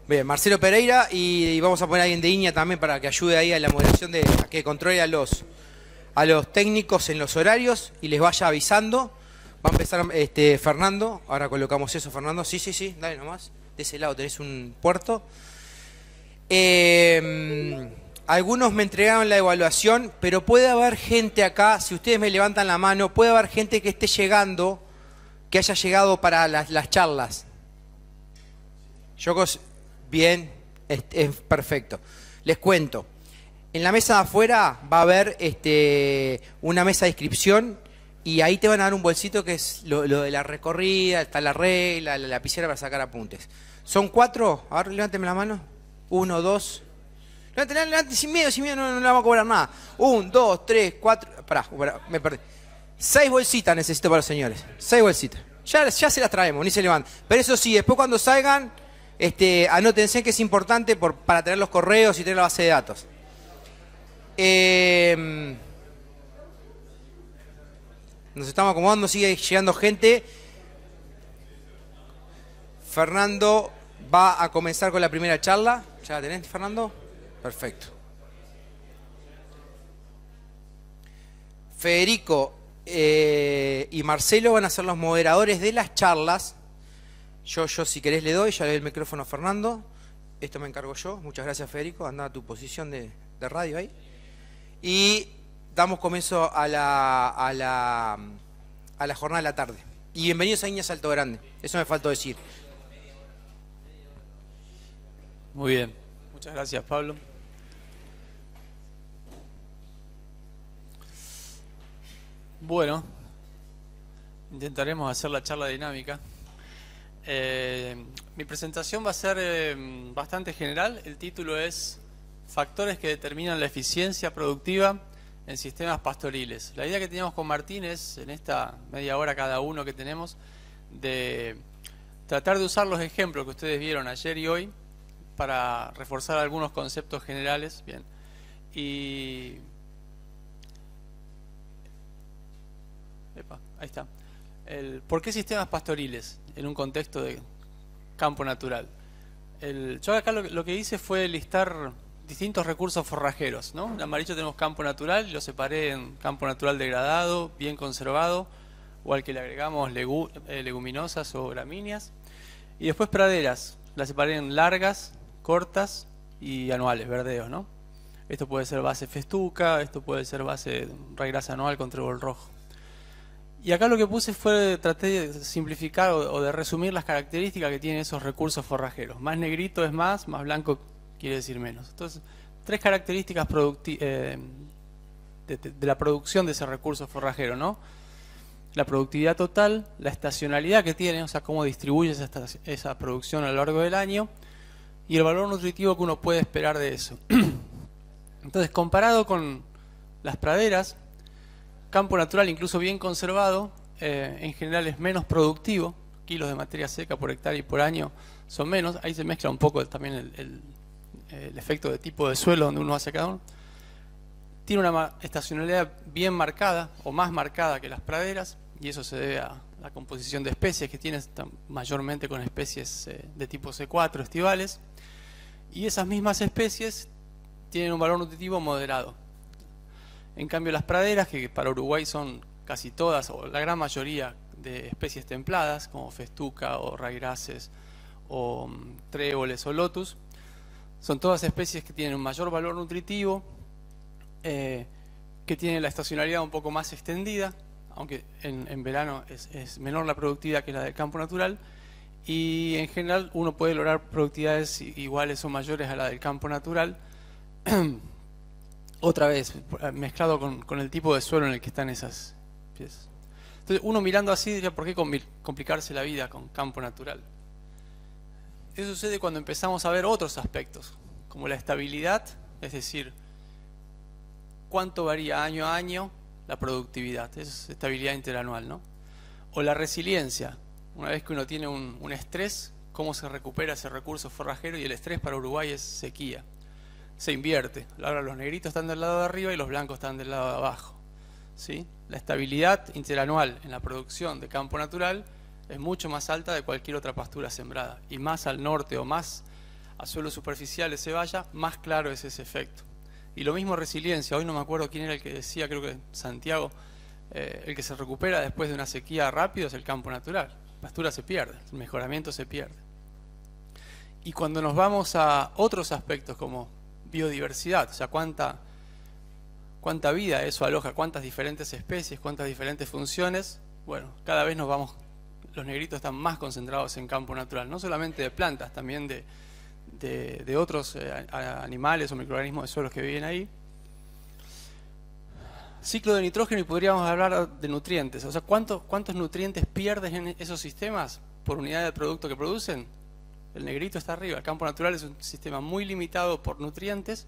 Bien, Marcelo Pereira y vamos a poner a alguien de Iña también para que ayude ahí a la moderación, a que controle a los técnicos en los horarios y les vaya avisando. Va a empezar Fernando, ahora colocamos eso, Fernando. Sí, dale nomás. De ese lado tenés un puerto. Algunos me entregaron la evaluación, pero puede haber gente acá, si ustedes me levantan la mano, puede haber gente que esté llegando, que haya llegado para las charlas. Bien, es perfecto. Les cuento. En la mesa de afuera va a haber una mesa de inscripción y ahí te van a dar un bolsito que es lo de la recorrida, está la regla, la lapicera para sacar apuntes. Son 4, a ver, levánteme la mano. 1, 2. Levánteme sin miedo, no le vamos a cobrar nada. 1, 2, 3, 4. Pará, me perdí. 6 bolsitas necesito para los señores. 6 bolsitas. Ya se las traemos, ni se levantan. Pero eso sí, después cuando salgan, anótense que es importante para tener los correos y tener la base de datos. Nos estamos acomodando, sigue llegando gente. Fernando va a comenzar con la primera charla. ¿Ya la tenés, Fernando? Perfecto. Federico y Marcelo van a ser los moderadores de las charlas. Yo si querés le doy, ya le doy el micrófono a Fernando. Esto me encargo yo. Muchas gracias, Federico. Anda a tu posición de radio ahí. Y damos comienzo a la jornada de la tarde. Y bienvenidos a Iña Salto Grande. Eso me faltó decir. Muy bien. Muchas gracias, Pablo. Bueno, intentaremos hacer la charla dinámica. Mi presentación va a ser bastante general. El título es Factores que determinan la eficiencia productiva en sistemas pastoriles. La idea que teníamos con Martín es, en esta media hora cada uno que tenemos, de tratar de usar los ejemplos que ustedes vieron ayer y hoy para reforzar algunos conceptos generales. Bien. Y ahí está. ¿Por qué sistemas pastoriles en un contexto de campo natural? Yo acá lo que hice fue listar distintos recursos forrajeros, ¿no? En amarillo tenemos campo natural, lo separé en campo natural degradado, bien conservado, o al que le agregamos leguminosas o gramíneas. Y después praderas, las separé en largas, cortas y anuales, verdeos, ¿no? Esto puede ser base festuca, esto puede ser base raigrasa anual con trébol rojo. Y acá lo que puse fue, traté de simplificar o de resumir las características que tienen esos recursos forrajeros. Más negrito es más blanco quiere decir menos. Entonces, 3 características de la producción de ese recurso forrajero, ¿no? La productividad total, la estacionalidad que tiene, o sea, cómo distribuye esa producción a lo largo del año, y el valor nutritivo que uno puede esperar de eso. Entonces, comparado con las praderas, campo natural incluso bien conservado, en general es menos productivo, kilos de materia seca por hectárea y por año son menos. Ahí se mezcla un poco también el efecto de tipo de suelo donde uno hace cada uno. Tiene una estacionalidad bien marcada o más marcada que las praderas, y eso se debe a la composición de especies que tiene mayormente con especies de tipo C4 estivales, y esas mismas especies tienen un valor nutritivo moderado. En cambio las praderas, que para Uruguay son casi todas o la gran mayoría de especies templadas como festuca o raigraces o tréboles o lotus, son todas especies que tienen un mayor valor nutritivo, que tienen la estacionalidad un poco más extendida, aunque en verano es menor la productividad que la del campo natural, y en general uno puede lograr productividades iguales o mayores a la del campo natural, otra vez mezclado con el tipo de suelo en el que están esas piezas. Entonces uno mirando así diría, ¿por qué complicarse la vida con campo natural? Eso sucede cuando empezamos a ver otros aspectos, como la estabilidad, es decir, cuánto varía año a año la productividad, es estabilidad interanual, ¿no? O la resiliencia, una vez que uno tiene un estrés, cómo se recupera ese recurso forrajero, y el estrés para Uruguay es sequía. Se invierte, ahora los negritos están del lado de arriba y los blancos están del lado de abajo, ¿sí? La estabilidad interanual en la producción de campo natural es mucho más alta de cualquier otra pastura sembrada, y más al norte o más a suelos superficiales se vaya, más claro es ese efecto. Y lo mismo resiliencia. Hoy no me acuerdo quién era el que decía, creo que Santiago, el que se recupera después de una sequía rápido es el campo natural. La pastura se pierde, el mejoramiento se pierde. Y cuando nos vamos a otros aspectos como biodiversidad, o sea, cuánta vida eso aloja, cuántas diferentes especies, cuántas diferentes funciones, bueno, cada vez nos vamos, los negritos están más concentrados en campo natural, no solamente de plantas, también de otros animales o microorganismos de suelos que viven ahí. Ciclo de nitrógeno, y podríamos hablar de nutrientes, o sea, ¿cuántos nutrientes pierdes en esos sistemas por unidad de producto que producen? El negrito está arriba. El campo natural es un sistema muy limitado por nutrientes,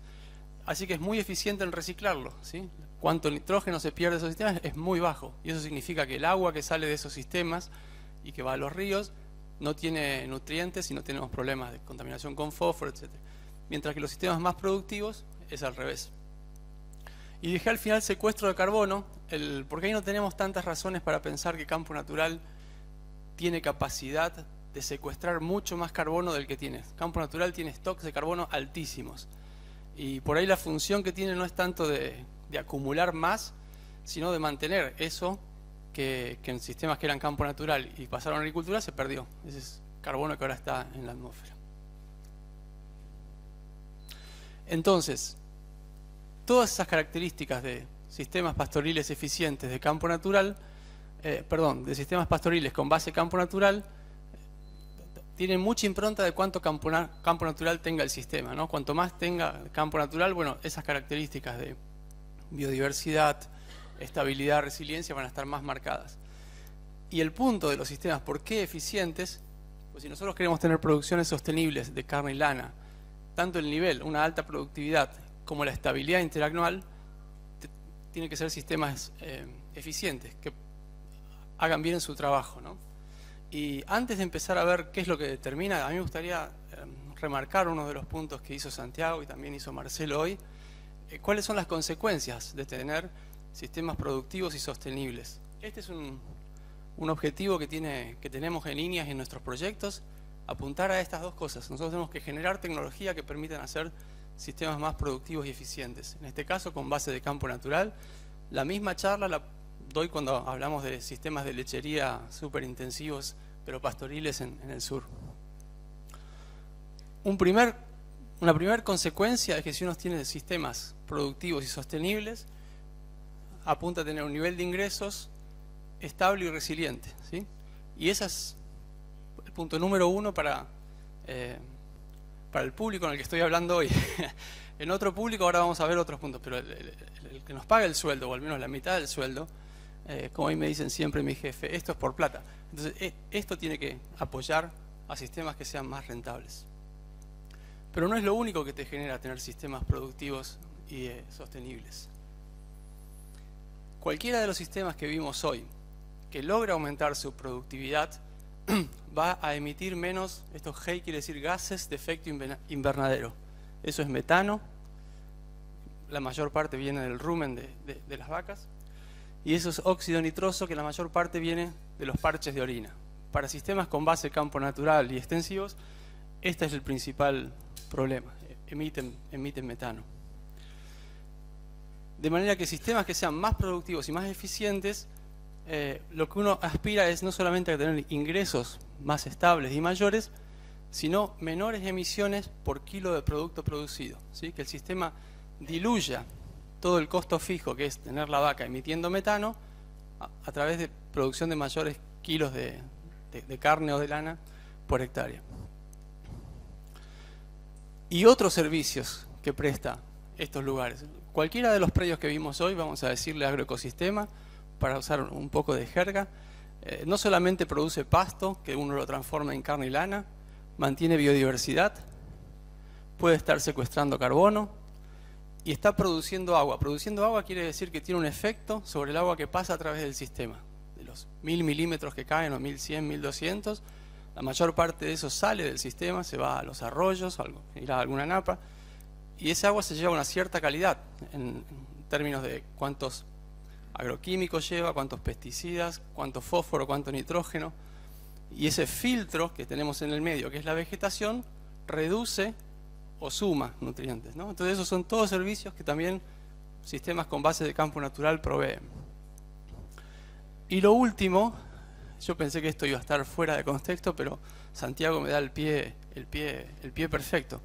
así que es muy eficiente en reciclarlo, ¿sí? Cuánto nitrógeno se pierde de esos sistemas es muy bajo, y eso significa que el agua que sale de esos sistemas y que va a los ríos no tiene nutrientes y no tenemos problemas de contaminación con fósforo, etc. Mientras que los sistemas más productivos es al revés. Y dejé al final secuestro de carbono, porque ahí no tenemos tantas razones para pensar que campo natural tiene capacidad de secuestrar mucho más carbono del que tiene. Campo natural tiene stocks de carbono altísimos. Y por ahí la función que tiene no es tanto de acumular más, sino de mantener eso que en sistemas que eran campo natural y pasaron a agricultura se perdió. Ese es carbono que ahora está en la atmósfera. Entonces, todas esas características de sistemas pastoriles eficientes de campo natural, de sistemas pastoriles con base campo natural, tienen mucha impronta de cuánto campo natural tenga el sistema, ¿no? Cuanto más tenga campo natural, bueno, esas características de biodiversidad, estabilidad, resiliencia van a estar más marcadas. Y el punto de los sistemas, ¿por qué eficientes? Pues si nosotros queremos tener producciones sostenibles de carne y lana, tanto el nivel, una alta productividad, como la estabilidad interanual, tienen que ser sistemas eficientes, que hagan bien su trabajo, ¿no? Y antes de empezar a ver qué es lo que determina, a mí me gustaría remarcar uno de los puntos que hizo Santiago y también hizo Marcelo hoy, cuáles son las consecuencias de tener sistemas productivos y sostenibles. Este es un objetivo que tenemos en líneas en nuestros proyectos, apuntar a estas dos cosas. Nosotros tenemos que generar tecnología que permitan hacer sistemas más productivos y eficientes. En este caso, con base de campo natural. La misma charla la doy cuando hablamos de sistemas de lechería súper intensivos, pero pastoriles en el sur. Una primera consecuencia es que si uno tiene sistemas productivos y sostenibles, apunta a tener un nivel de ingresos estable y resiliente, ¿sí? Y ese es el punto número uno para el público en el que estoy hablando hoy. En otro público ahora vamos a ver otros puntos, pero el que nos paga el sueldo, o al menos la mitad del sueldo, como a mí me dicen siempre mi jefe, esto es por plata. Entonces, esto tiene que apoyar a sistemas que sean más rentables. Pero no es lo único que te genera tener sistemas productivos y sostenibles. Cualquiera de los sistemas que vimos hoy, que logra aumentar su productividad, va a emitir menos, esto GEI quiere decir gases de efecto invernadero. Eso es metano, la mayor parte viene del rumen de las vacas, y eso es óxido nitroso, que la mayor parte viene de los parches de orina. Para sistemas con base campo natural y extensivos, este es el principal problema, emiten metano. De manera que sistemas que sean más productivos y más eficientes, lo que uno aspira es no solamente a tener ingresos más estables y mayores, sino menores emisiones por kilo de producto producido, ¿sí? Que el sistema diluya todo el costo fijo, que es tener la vaca emitiendo metano, a través de producción de mayores kilos de carne o de lana por hectárea. Y otros servicios que presta estos lugares. Cualquiera de los predios que vimos hoy, vamos a decirle agroecosistema, para usar un poco de jerga, no solamente produce pasto, que uno lo transforma en carne y lana, mantiene biodiversidad, puede estar secuestrando carbono y está produciendo agua. Produciendo agua quiere decir que tiene un efecto sobre el agua que pasa a través del sistema. De los 1000 milímetros que caen, o 1100, 1200, la mayor parte de eso sale del sistema, se va a los arroyos, irá a alguna napa, y esa agua se lleva una cierta calidad en términos de cuántos agroquímicos lleva, cuántos pesticidas, cuánto fósforo, cuánto nitrógeno, y ese filtro que tenemos en el medio, que es la vegetación, reduce o suma nutrientes, ¿no? Entonces esos son todos servicios que también sistemas con base de campo natural proveen. Y lo último, yo pensé que esto iba a estar fuera de contexto, pero Santiago me da el pie perfecto.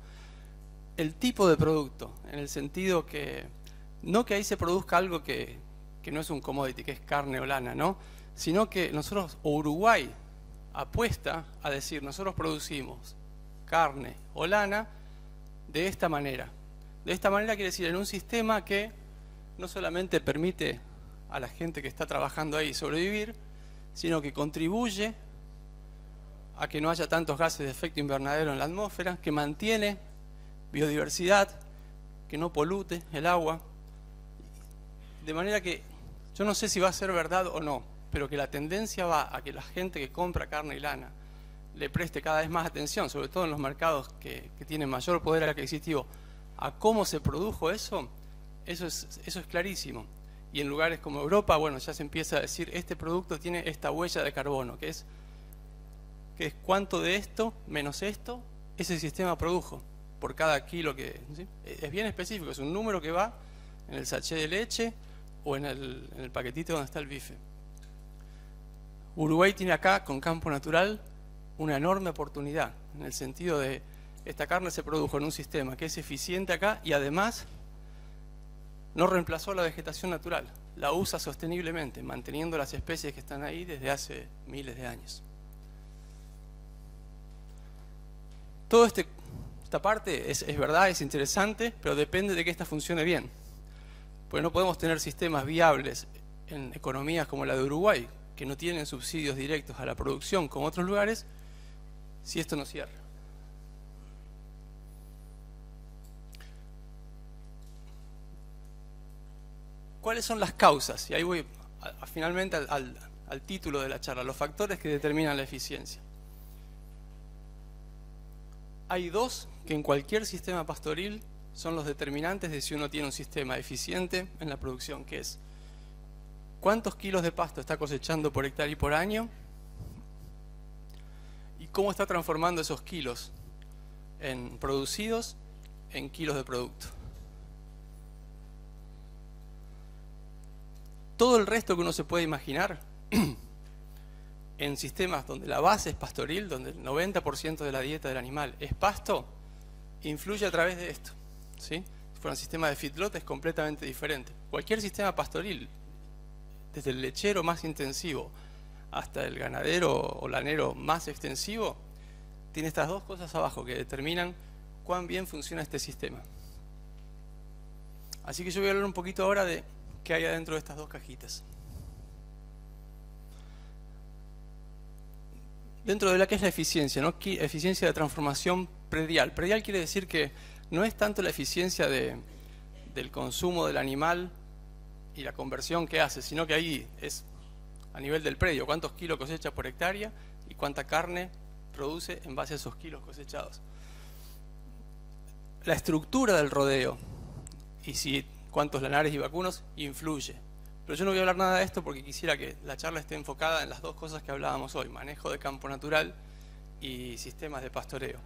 El tipo de producto, en el sentido que no que ahí se produzca algo que no es un commodity, que es carne o lana, ¿no? Sino que nosotros, o Uruguay, apuesta a decir, nosotros producimos carne o lana de esta manera. De esta manera quiere decir en un sistema que no solamente permite a la gente que está trabajando ahí sobrevivir, sino que contribuye a que no haya tantos gases de efecto invernadero en la atmósfera, que mantiene biodiversidad, que no polute el agua. De manera que yo no sé si va a ser verdad o no, pero que la tendencia va a que la gente que compra carne y lana le preste cada vez más atención, sobre todo en los mercados que tienen mayor poder adquisitivo, a cómo se produjo eso es clarísimo. Y en lugares como Europa, bueno, ya se empieza a decir, este producto tiene esta huella de carbono, que es cuánto de esto menos esto ese sistema produjo por cada kilo que... ¿sí? Es bien específico, es un número que va en el sachet de leche o en el paquetito donde está el bife. Uruguay tiene acá, con campo natural, una enorme oportunidad, en el sentido de esta carne se produjo en un sistema que es eficiente acá y además no reemplazó la vegetación natural, la usa sosteniblemente, manteniendo las especies que están ahí desde hace miles de años. Toda esta parte es verdad, es interesante, pero depende de que esta funcione bien. Porque no podemos tener sistemas viables en economías como la de Uruguay, que no tienen subsidios directos a la producción como otros lugares, si esto no cierra. ¿Cuáles son las causas? Y ahí voy finalmente al título de la charla, los factores que determinan la eficiencia. Hay dos que en cualquier sistema pastoril son los determinantes de si uno tiene un sistema eficiente en la producción, que es cuántos kilos de pasto está cosechando por hectárea y por año y cómo está transformando esos kilos producidos en kilos de producto. Todo el resto que uno se puede imaginar en sistemas donde la base es pastoril, donde el 90% de la dieta del animal es pasto, influye a través de esto, ¿sí? Si fuera un sistema de feedlot es completamente diferente. Cualquier sistema pastoril, desde el lechero más intensivo hasta el ganadero o lanero más extensivo, tiene estas dos cosas abajo que determinan cuán bien funciona este sistema. Así que yo voy a hablar un poquito ahora de qué hay adentro de estas dos cajitas. Dentro de la que es la eficiencia, ¿no? Eficiencia de transformación predial. Predial quiere decir que no es tanto la eficiencia del consumo del animal y la conversión que hace, sino que ahí es a nivel del predio, cuántos kilos cosecha por hectárea y cuánta carne produce en base a esos kilos cosechados. La estructura del rodeo y cuántos lanares y vacunos influye. Pero yo no voy a hablar nada de esto porque quisiera que la charla esté enfocada en las dos cosas que hablábamos hoy, manejo de campo natural y sistemas de pastoreo.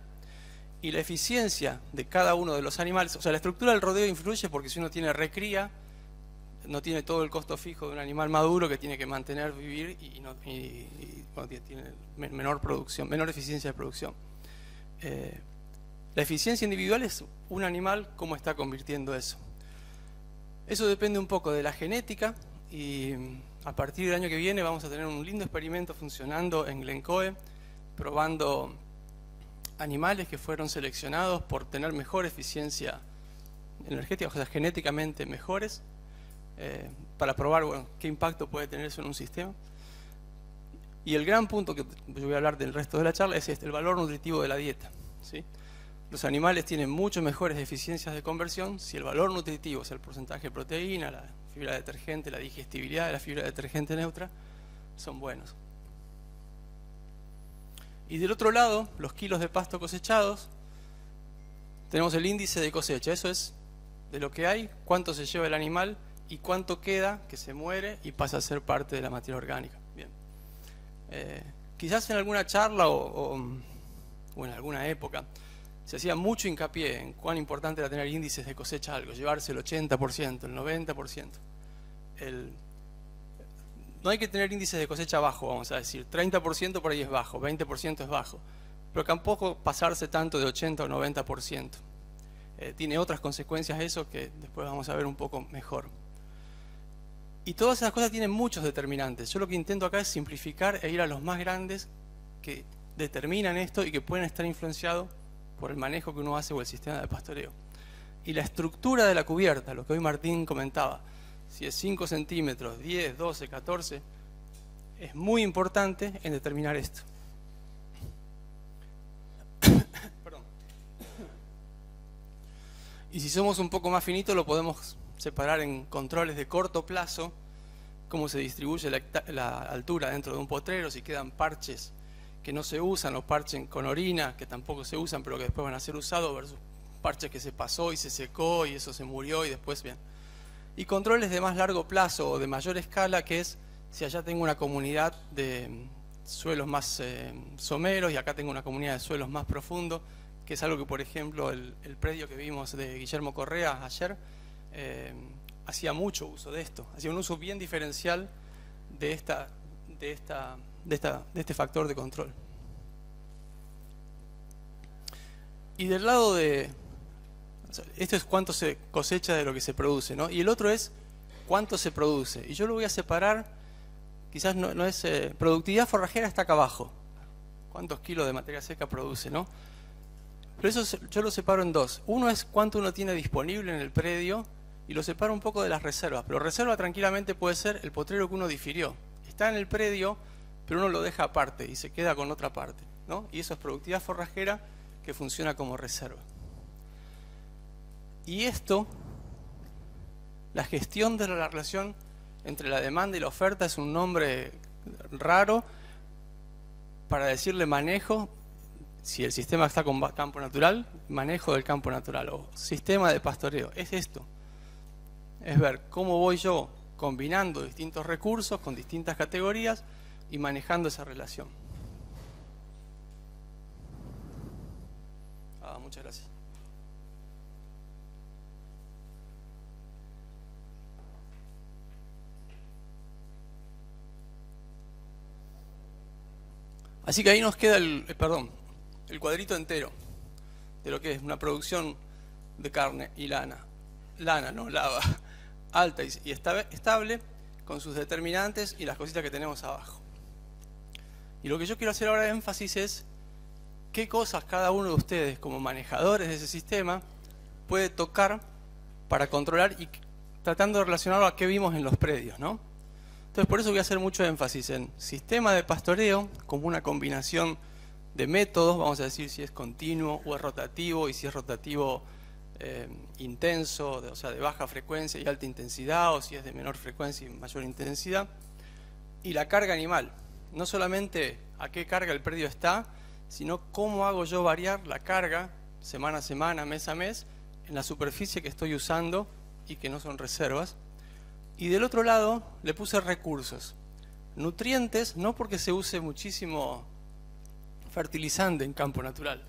Y la eficiencia de cada uno de los animales, o sea, la estructura del rodeo influye porque si uno tiene recría, no tiene todo el costo fijo de un animal maduro que tiene que mantener, vivir y tiene menor producción, menor eficiencia de producción. La eficiencia individual es un animal, cómo está convirtiendo eso. Eso depende un poco de la genética y a partir del año que viene vamos a tener un lindo experimento funcionando en Glencoe, probando animales que fueron seleccionados por tener mejor eficiencia energética, o sea, genéticamente mejores, para probar, bueno, qué impacto puede tener eso en un sistema. Y el gran punto que yo voy a hablar del resto de la charla es el valor nutritivo de la dieta, ¿sí? Los animales tienen mucho mejores eficiencias de conversión si el valor nutritivo, o sea, el porcentaje de proteína, la fibra detergente, la digestibilidad de la fibra detergente neutra, son buenos. Y del otro lado, los kilos de pasto cosechados, tenemos el índice de cosecha. Eso es de lo que hay, cuánto se lleva el animal y cuánto queda que se muere y pasa a ser parte de la materia orgánica. Bien. Quizás en alguna charla o en alguna época se hacía mucho hincapié en cuán importante era tener índices de cosecha algo, llevarse el 80%, el 90%. No hay que tener índices de cosecha bajo, vamos a decir. 30% por ahí es bajo, 20% es bajo. Pero tampoco pasarse tanto de 80 o 90%. Tiene otras consecuencias eso que después vamos a ver un poco mejor. Y todas esas cosas tienen muchos determinantes. Yo lo que intento acá es simplificar e ir a los más grandes que determinan esto y que pueden estar influenciados por el manejo que uno hace o el sistema de pastoreo. Y la estructura de la cubierta, lo que hoy Martín comentaba, si es 5 centímetros, 10, 12, 14, es muy importante en determinar esto. Perdón. Y si somos un poco más finitos, lo podemos separar en controles de corto plazo, cómo se distribuye la altura dentro de un potrero, si quedan parches que no se usan, o parches con orina, que tampoco se usan, pero que después van a ser usados, versus parches que se pasó y se secó y eso se murió y después bien. Y controles de más largo plazo o de mayor escala, que es si allá tengo una comunidad de suelos más someros y acá tengo una comunidad de suelos más profundos, que es algo que, por ejemplo, el predio que vimos de Guillermo Correa ayer, hacía mucho uso de esto, hacía un uso bien diferencial de este factor de control. Y del lado de... Esto es cuánto se cosecha de lo que se produce, ¿no? Y el otro es cuánto se produce. Y yo lo voy a separar, quizás no es... productividad forrajera está acá abajo. ¿Cuántos kilos de materia seca produce, no? Pero eso yo lo separo en dos. Uno es cuánto uno tiene disponible en el predio y lo separo un poco de las reservas. Pero reserva tranquilamente puede ser el potrero que uno difirió. Está en el predio, pero uno lo deja aparte y se queda con otra parte, ¿no? Y eso es productividad forrajera que funciona como reserva. Y esto, la gestión de la relación entre la demanda y la oferta es un nombre raro para decirle manejo, si el sistema está con campo natural, manejo del campo natural o sistema de pastoreo. Es esto, es ver cómo voy yo combinando distintos recursos con distintas categorías y manejando esa relación. Muchas gracias. Así que ahí nos queda el cuadrito entero de lo que es una producción de carne y lana, lava, alta y estable, con sus determinantes y las cositas que tenemos abajo. Y lo que yo quiero hacer ahora de énfasis es qué cosas cada uno de ustedes como manejadores de ese sistema puede tocar para controlar y tratando de relacionarlo a qué vimos en los predios, ¿no? Entonces por eso voy a hacer mucho énfasis en sistema de pastoreo como una combinación de métodos, vamos a decir si es continuo o es rotativo, y si es rotativo intenso, o sea de baja frecuencia y alta intensidad, o si es de menor frecuencia y mayor intensidad. Y la carga animal, no solamente a qué carga el predio está, sino cómo hago yo variar la carga semana a semana, mes a mes, en la superficie que estoy usando y que no son reservas. Y del otro lado le puse recursos, nutrientes, no porque se use muchísimo fertilizante en campo natural,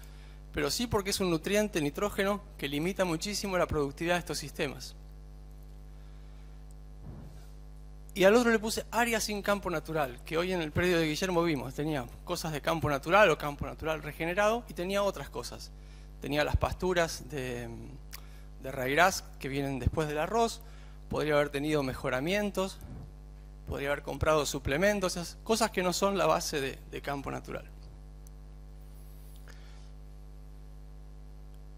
pero sí porque es un nutriente nitrógeno que limita muchísimo la productividad de estos sistemas. Y al otro le puse áreas sin campo natural, que hoy en el predio de Guillermo vimos. Tenía cosas de campo natural o campo natural regenerado y tenía otras cosas. Tenía las pasturas de raigras que vienen después del arroz, podría haber tenido mejoramientos, podría haber comprado suplementos, esas cosas que no son la base de campo natural.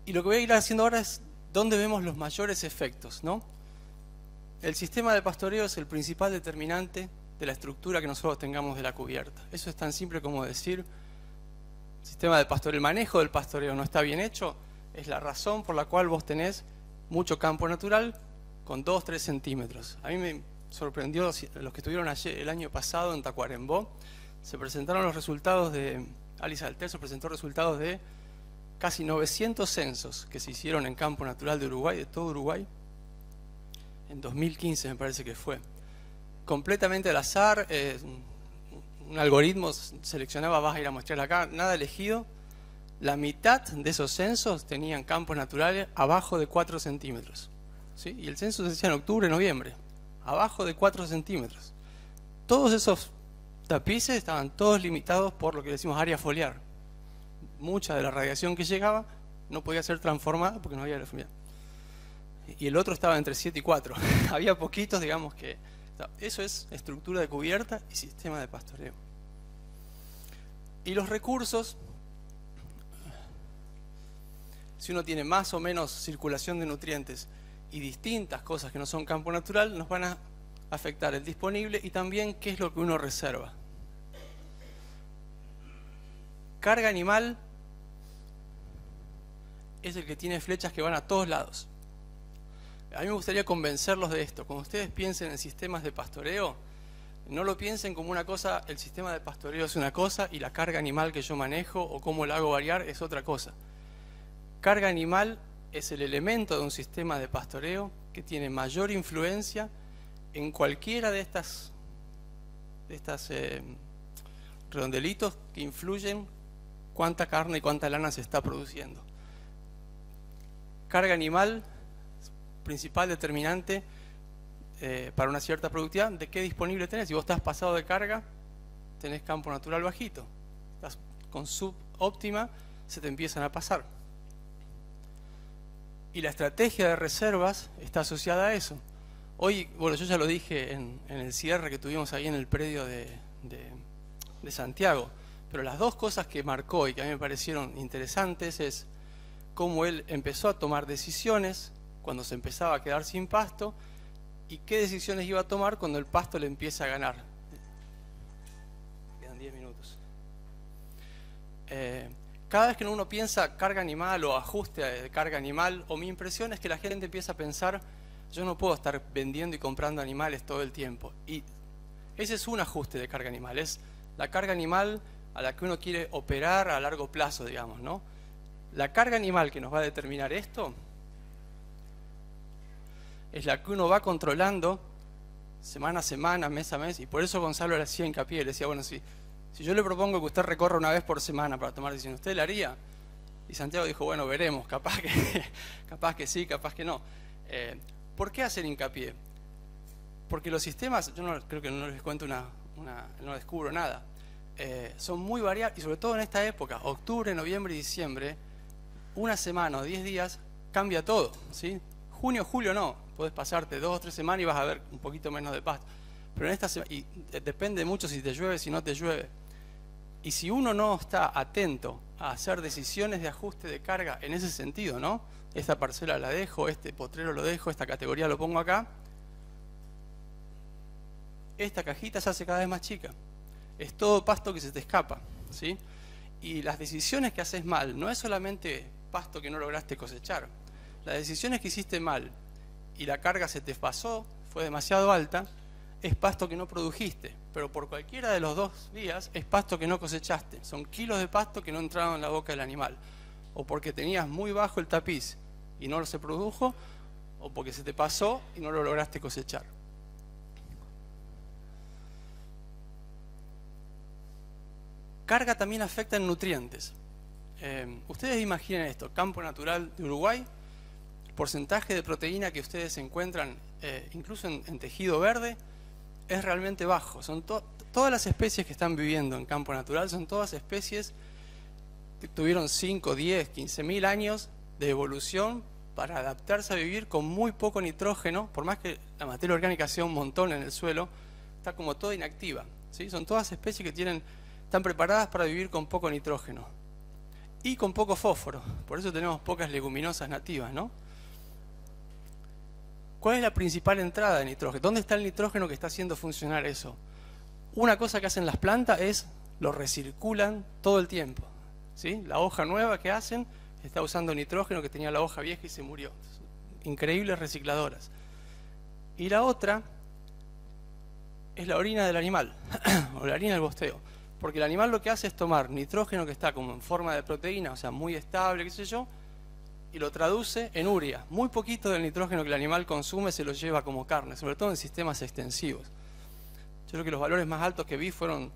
Y lo que voy a ir haciendo ahora es dónde vemos los mayores efectos, ¿no? El sistema de pastoreo es el principal determinante de la estructura que nosotros tengamos de la cubierta. Eso es tan simple como decir, sistema de pastoreo, el manejo del pastoreo no está bien hecho, es la razón por la cual vos tenés mucho campo natural con 2-3 centímetros. A mí me sorprendió los que estuvieron ayer, el año pasado en Tacuarembó, se presentaron los resultados de, Alice Alter presentó resultados de casi 900 censos que se hicieron en campo natural de Uruguay, de todo Uruguay, en 2015 me parece que fue. Completamente al azar, un algoritmo seleccionaba, vas a ir a mostrar acá, nada elegido, la mitad de esos censos tenían campos naturales abajo de 4 centímetros. ¿Sí? Y el censo se hacía en octubre, noviembre, abajo de 4 centímetros. Todos esos tapices estaban todos limitados por lo que decimos área foliar. Mucha de la radiación que llegaba no podía ser transformada porque no había área foliar. Y el otro estaba entre 7 y 4. Había poquitos, digamos, que... Eso es estructura de cubierta y sistema de pastoreo. Y los recursos, si uno tiene más o menos circulación de nutrientes y distintas cosas que no son campo natural, nos van a afectar el disponible y también qué es lo que uno reserva. Carga animal es el que tiene flechas que van a todos lados. A mí me gustaría convencerlos de esto. Cuando ustedes piensen en sistemas de pastoreo, no lo piensen como una cosa, el sistema de pastoreo es una cosa y la carga animal que yo manejo o cómo la hago variar es otra cosa. Carga animal es el elemento de un sistema de pastoreo que tiene mayor influencia en cualquiera de estas redondelitos que influyen cuánta carne y cuánta lana se está produciendo. Carga animal, principal determinante para una cierta productividad, de qué disponible tenés. Si vos estás pasado de carga, tenés campo natural bajito. Estás con subóptima, se te empiezan a pasar. Y la estrategia de reservas está asociada a eso. Hoy, bueno, yo ya lo dije en el cierre que tuvimos ahí en el predio de Santiago, pero las dos cosas que marcó y que a mí me parecieron interesantes es cómo él empezó a tomar decisiones cuando se empezaba a quedar sin pasto y qué decisiones iba a tomar cuando el pasto le empieza a ganar. Quedan 10 minutos. Cada vez que uno piensa carga animal o ajuste de carga animal, o mi impresión es que la gente empieza a pensar, yo no puedo estar vendiendo y comprando animales todo el tiempo. Y ese es un ajuste de carga animal, es la carga animal a la que uno quiere operar a largo plazo, digamos, ¿no? La carga animal que nos va a determinar esto es la que uno va controlando semana a semana, mes a mes, y por eso Gonzalo le hacía hincapié, le decía, bueno, si yo le propongo que usted recorra una vez por semana para tomar decisiones, ¿usted la haría? Y Santiago dijo, bueno, veremos, capaz que sí, capaz que no. ¿Por qué hacer hincapié? Porque los sistemas, yo creo que no les cuento no descubro nada, son muy variables, y sobre todo en esta época, octubre, noviembre y diciembre, una semana o 10 días cambia todo, ¿sí? Junio, julio no, puedes pasarte 2 o 3 semanas y vas a ver un poquito menos de pasto. Pero en esta y depende mucho si te llueve, si no te llueve. Y si uno no está atento a hacer decisiones de ajuste de carga en ese sentido, ¿no? Esta parcela la dejo, este potrero lo dejo, esta categoría lo pongo acá. Esta cajita se hace cada vez más chica. Es todo pasto que se te escapa, ¿sí? Y las decisiones que haces mal no es solamente pasto que no lograste cosechar. Las decisiones que hiciste mal y la carga se te pasó, fue demasiado alta, es pasto que no produjiste, pero por cualquiera de los dos días es pasto que no cosechaste. Son kilos de pasto que no entraron en la boca del animal. O porque tenías muy bajo el tapiz y no se produjo, o porque se te pasó y no lo lograste cosechar. Carga también afecta en nutrientes. Ustedes imaginen esto, campo natural de Uruguay, el porcentaje de proteína que ustedes encuentran incluso en tejido verde es realmente bajo. Son todas las especies que están viviendo en campo natural son todas especies que tuvieron 5, 10, 15 mil años de evolución para adaptarse a vivir con muy poco nitrógeno, por más que la materia orgánica sea un montón en el suelo, está como toda inactiva, ¿sí? Son todas especies que están preparadas para vivir con poco nitrógeno y con poco fósforo, por eso tenemos pocas leguminosas nativas, ¿no? ¿Cuál es la principal entrada de nitrógeno? ¿Dónde está el nitrógeno que está haciendo funcionar eso? Una cosa que hacen las plantas es lo recirculan todo el tiempo, ¿sí? La hoja nueva que hacen está usando nitrógeno que tenía la hoja vieja y se murió. Increíbles recicladoras. Y la otra es la orina del animal, o la orina del bosteo. Porque el animal lo que hace es tomar nitrógeno que está como en forma de proteína, o sea, muy estable, qué sé yo, y lo traduce en urea. Muy poquito del nitrógeno que el animal consume se lo lleva como carne, sobre todo en sistemas extensivos. Yo creo que los valores más altos que vi fueron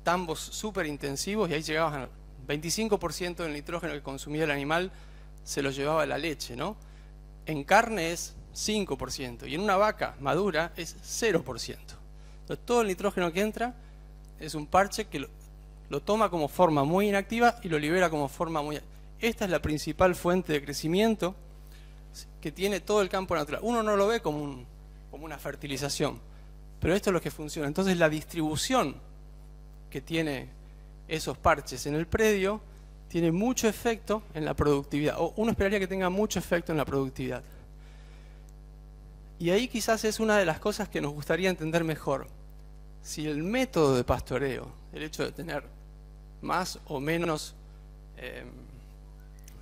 tambos súper intensivos y ahí llegaban 25% del nitrógeno que consumía el animal se lo llevaba la leche, ¿no? En carne es 5% y en una vaca madura es 0%. Entonces, todo el nitrógeno que entra es un parche que lo toma como forma muy inactiva y lo libera como forma muy activa. Esta es la principal fuente de crecimiento que tiene todo el campo natural. Uno no lo ve como una fertilización, pero esto es lo que funciona. Entonces la distribución que tiene esos parches en el predio tiene mucho efecto en la productividad, o uno esperaría que tenga mucho efecto en la productividad. Y ahí quizás es una de las cosas que nos gustaría entender mejor. Si el método de pastoreo, el hecho de tener más o menos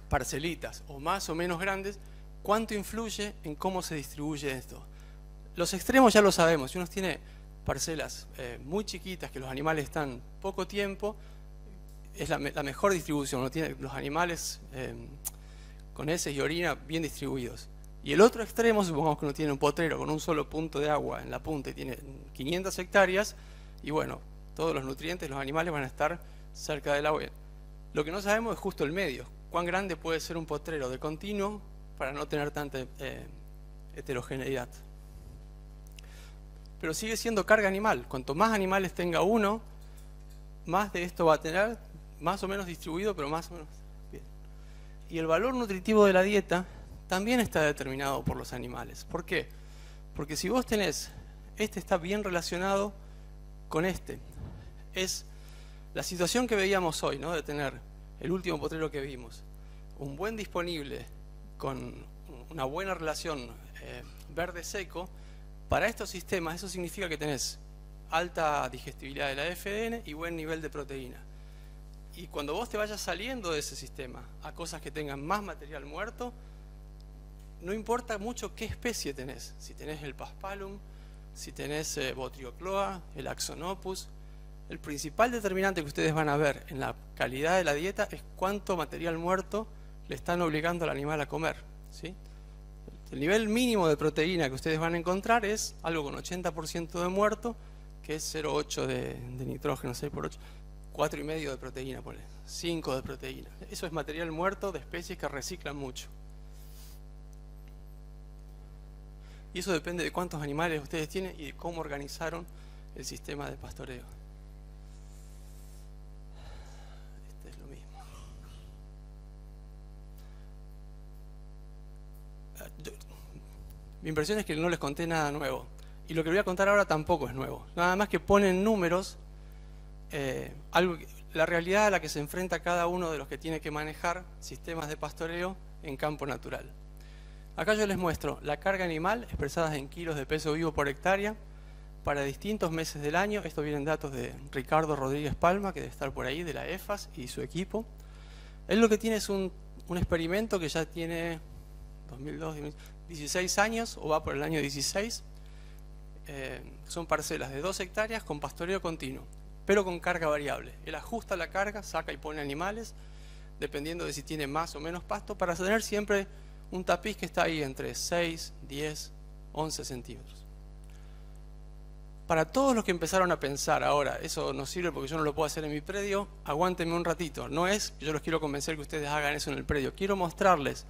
parcelitas o más o menos grandes, ¿cuánto influye en cómo se distribuye esto? Los extremos ya lo sabemos. Si uno tiene parcelas muy chiquitas que los animales están poco tiempo, es la mejor distribución. Uno tiene los animales con heces y orina bien distribuidos. Y el otro extremo, supongamos que uno tiene un potrero con un solo punto de agua en la punta y tiene 500 hectáreas, y bueno, todos los nutrientes de los animales van a estar cerca del agua. Lo que no sabemos es justo el medio. ¿Cuán grande puede ser un potrero de continuo para no tener tanta heterogeneidad? Pero sigue siendo carga animal. Cuanto más animales tenga uno, más de esto va a tener, más o menos distribuido, pero más o menos bien. Y el valor nutritivo de la dieta también está determinado por los animales. ¿Por qué? Porque si vos tenés, este está bien relacionado con este. Es la situación que veíamos hoy, ¿no? De tener el último potrero que vimos, un buen disponible con una buena relación verde seco. Para estos sistemas eso significa que tenés alta digestibilidad de la FDN y buen nivel de proteína. Y cuando vos te vayas saliendo de ese sistema a cosas que tengan más material muerto, no importa mucho qué especie tenés. Si tenés el Paspalum, si tenés Botriocloa, el Axonopus. El principal determinante que ustedes van a ver en la calidad de la dieta es cuánto material muerto le están obligando al animal a comer, ¿sí? El nivel mínimo de proteína que ustedes van a encontrar es algo con 80% de muerto, que es 0,8 de nitrógeno, 6 por 8, 4,5 de proteína, 5 de proteína. Eso es material muerto de especies que reciclan mucho. Y eso depende de cuántos animales ustedes tienen y de cómo organizaron el sistema de pastoreo. Este es lo mismo. Mi impresión es que no les conté nada nuevo. Y lo que voy a contar ahora tampoco es nuevo. Nada más que ponen números, la realidad a la que se enfrenta cada uno de los que tiene que manejar sistemas de pastoreo en campo natural. Acá yo les muestro la carga animal expresada en kilos de peso vivo por hectárea para distintos meses del año. Estos vienen datos de Ricardo Rodríguez Palma, que debe estar por ahí, de la EFAS y su equipo. Él lo que tiene es un experimento que ya tiene 2002, 16 años, o va por el año 16. Son parcelas de 2 hectáreas con pastoreo continuo, pero con carga variable. Él ajusta la carga, saca y pone animales, dependiendo de si tiene más o menos pasto, para tener siempre un tapiz que está ahí entre 6, 10, 11 centímetros. Para todos los que empezaron a pensar ahora, eso no sirve porque yo no lo puedo hacer en mi predio, aguántenme un ratito. No es que yo los quiero convencer que ustedes hagan eso en el predio. Quiero mostrarles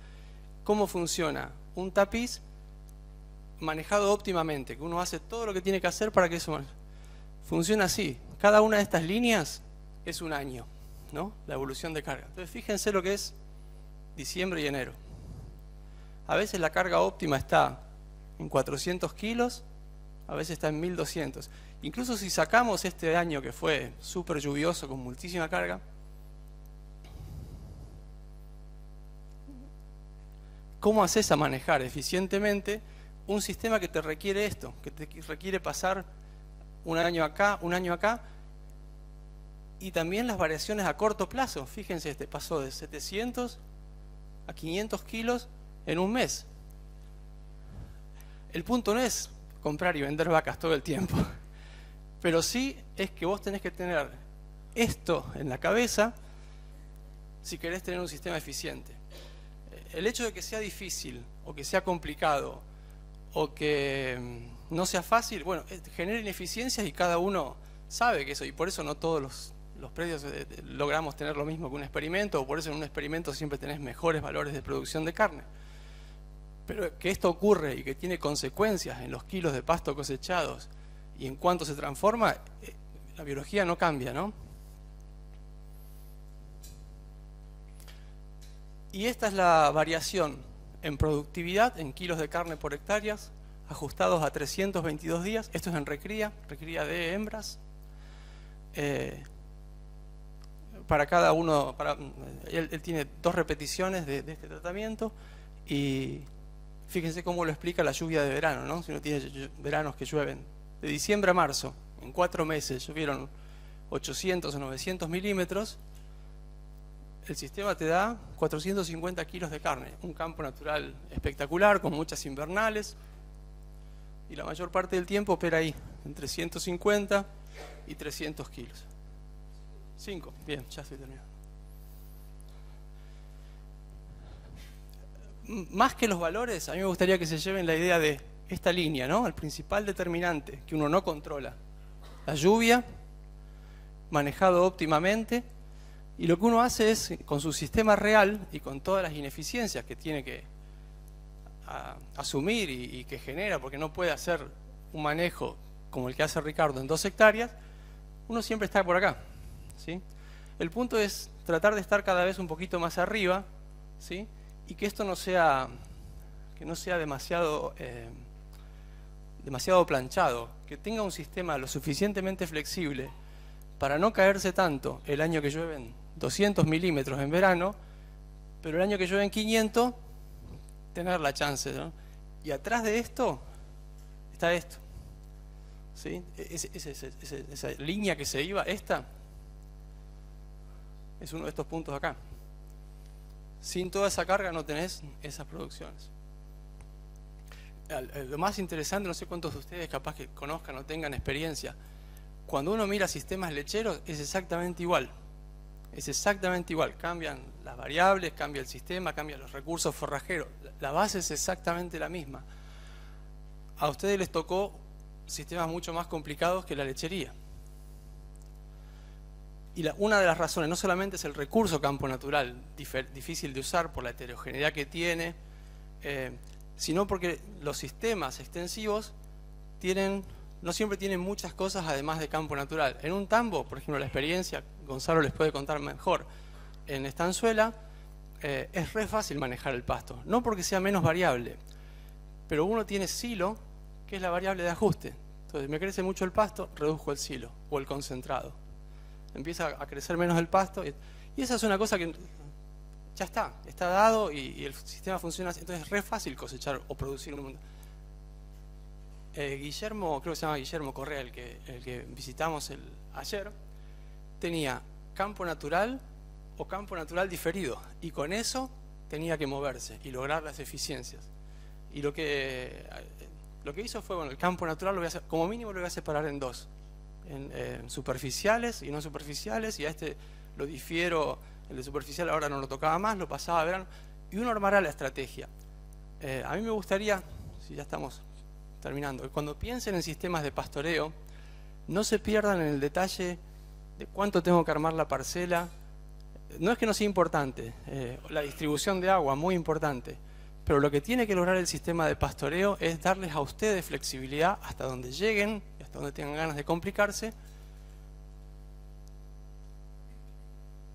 cómo funciona un tapiz manejado óptimamente, que uno hace todo lo que tiene que hacer para que eso funcione así. Cada una de estas líneas es un año, ¿no? La evolución de carga. Entonces fíjense lo que es diciembre y enero. A veces la carga óptima está en 400 kilos, a veces está en 1200. Incluso si sacamos este año que fue súper lluvioso con muchísima carga, ¿cómo haces a manejar eficientemente un sistema que te requiere esto? Que te requiere pasar un año acá, y también las variaciones a corto plazo. Fíjense, este pasó de 700 a 500 kilos en un mes. El punto no es comprar y vender vacas todo el tiempo, pero sí es que vos tenés que tener esto en la cabeza si querés tener un sistema eficiente. El hecho de que sea difícil o que sea complicado o que no sea fácil, bueno, genera ineficiencias y cada uno sabe que eso, y por eso no todos los predios logramos tener lo mismo que un experimento, o por eso en un experimento siempre tenés mejores valores de producción de carne. Pero que esto ocurre y que tiene consecuencias en los kilos de pasto cosechados y en cuánto se transforma, la biología no cambia, ¿no? Y esta es la variación en productividad, en kilos de carne por hectáreas, ajustados a 322 días. Esto es en recría de hembras. Para cada uno, él tiene 2 repeticiones de este tratamiento, y fíjense cómo lo explica la lluvia de verano, ¿no? Si uno tiene veranos que llueven de diciembre a marzo, en 4 meses llovieron 800 o 900 milímetros, el sistema te da 450 kilos de carne, un campo natural espectacular, con muchas invernales, y la mayor parte del tiempo opera ahí, entre 150 y 300 kilos. 5, bien, ya estoy terminando. Más que los valores, a mí me gustaría que se lleven la idea de esta línea, ¿no? El principal determinante que uno no controla, la lluvia, manejado óptimamente, y lo que uno hace es, con su sistema real y con todas las ineficiencias que tiene que asumir y que genera, porque no puede hacer un manejo como el que hace Ricardo en 2 hectáreas, uno siempre está por acá, ¿sí? El punto es tratar de estar cada vez un poquito más arriba, ¿sí? Y que esto no sea demasiado planchado, que tenga un sistema lo suficientemente flexible para no caerse tanto el año que llueven 200 milímetros en verano, pero el año que llueven 500, tener la chance, ¿no? Y atrás de esto está esto, ¿sí? Esa línea que se iba, esta es uno de estos puntos acá. Sin toda esa carga no tenés esas producciones. Lo más interesante, no sé cuántos de ustedes capaz que conozcan o tengan experiencia, cuando uno mira sistemas lecheros es exactamente igual. Es exactamente igual. Cambian las variables, cambia el sistema, cambian los recursos forrajeros. La base es exactamente la misma. A ustedes les tocó sistemas mucho más complicados que la lechería. Y una de las razones no solamente es el recurso campo natural, difícil de usar por la heterogeneidad que tiene, sino porque los sistemas extensivos no siempre tienen muchas cosas además de campo natural. En un tambo, por ejemplo, la experiencia, Gonzalo les puede contar mejor, en estanzuela es re fácil manejar el pasto, no porque sea menos variable, pero uno tiene silo, que es la variable de ajuste. Entonces, me crece mucho el pasto, reduzco el silo o el concentrado. Empieza a crecer menos el pasto, y esa es una cosa que ya está dado y el sistema funciona así. Entonces es re fácil cosechar o producir un montón. Guillermo, creo que se llama Guillermo Correa, el que visitamos ayer, tenía campo natural o campo natural diferido, y con eso tenía que moverse y lograr las eficiencias. Y lo que hizo fue, bueno, el campo natural como mínimo lo voy a separar en 2, en superficiales y no superficiales, y a este lo difiero, el de superficial ahora no lo tocaba más, lo pasaba a verano, y uno armará la estrategia. A mí me gustaría, si ya estamos terminando, que cuando piensen en sistemas de pastoreo, no se pierdan en el detalle de cuánto tengo que armar la parcela. No es que no sea importante, la distribución de agua, muy importante, pero lo que tiene que lograr el sistema de pastoreo es darles a ustedes flexibilidad hasta donde lleguen, y hasta donde tengan ganas de complicarse,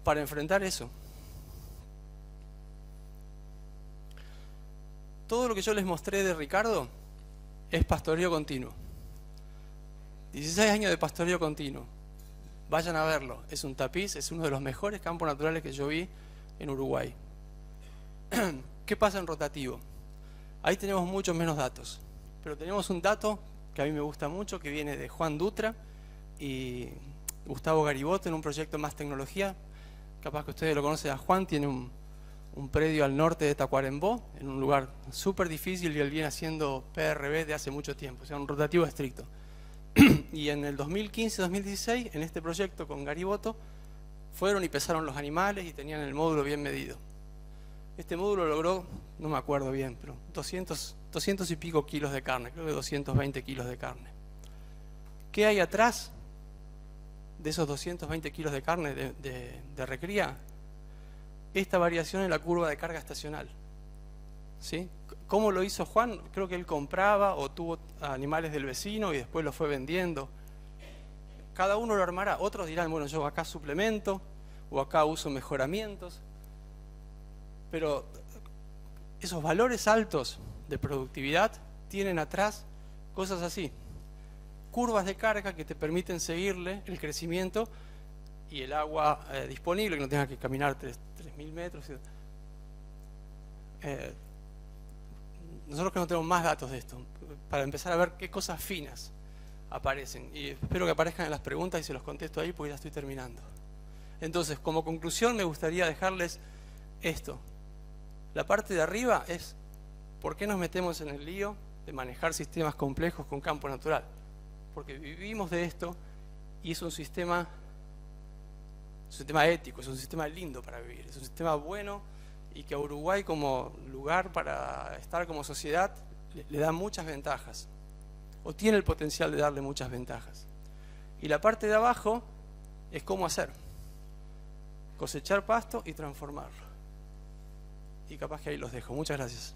para enfrentar eso. Todo lo que yo les mostré de Ricardo es pastoreo continuo. 16 años de pastoreo continuo. Vayan a verlo. Es un tapiz, es uno de los mejores campos naturales que yo vi en Uruguay. ¿Qué pasa en rotativo? Ahí tenemos muchos menos datos. Pero tenemos un dato que a mí me gusta mucho, que viene de Juan Dutra y Gustavo Gariboto en un proyecto Más Tecnología. Capaz que ustedes lo conocen a Juan, tiene un predio al norte de Tacuarembó, en un lugar súper difícil, y él viene haciendo PRB de hace mucho tiempo, o sea, un rotativo estricto. Y en el 2015-2016, en este proyecto con Gariboto, fueron y pesaron los animales y tenían el módulo bien medido. Este módulo logró, no me acuerdo bien, pero 200 y pico kilos de carne, creo que 220 kilos de carne. ¿Qué hay atrás? de esos 220 kilos de carne de recría, esta variación en la curva de carga estacional. ¿Sí? ¿Cómo lo hizo Juan? Creo que él compraba o tuvo animales del vecino y después los fue vendiendo. Cada uno lo armará. Otros dirán, bueno, yo acá suplemento o acá uso mejoramientos. Pero esos valores altos de productividad tienen atrás cosas así. Curvas de carga que te permiten seguirle el crecimiento y el agua disponible, que no tengas que caminar 3.000 metros. Nosotros que no tenemos más datos de esto, para empezar a ver qué cosas finas aparecen. Y espero que aparezcan en las preguntas y se los contesto ahí porque ya estoy terminando. Entonces, como conclusión me gustaría dejarles esto. La parte de arriba es ¿por qué nos metemos en el lío de manejar sistemas complejos con campo natural? Porque vivimos de esto y es un sistema ético, es un sistema lindo para vivir, es un sistema bueno y que a Uruguay como lugar para estar como sociedad le da muchas ventajas, o tiene el potencial de darle muchas ventajas. Y la parte de abajo es cómo hacer, cosechar pasto y transformarlo. Y capaz que ahí los dejo. Muchas gracias.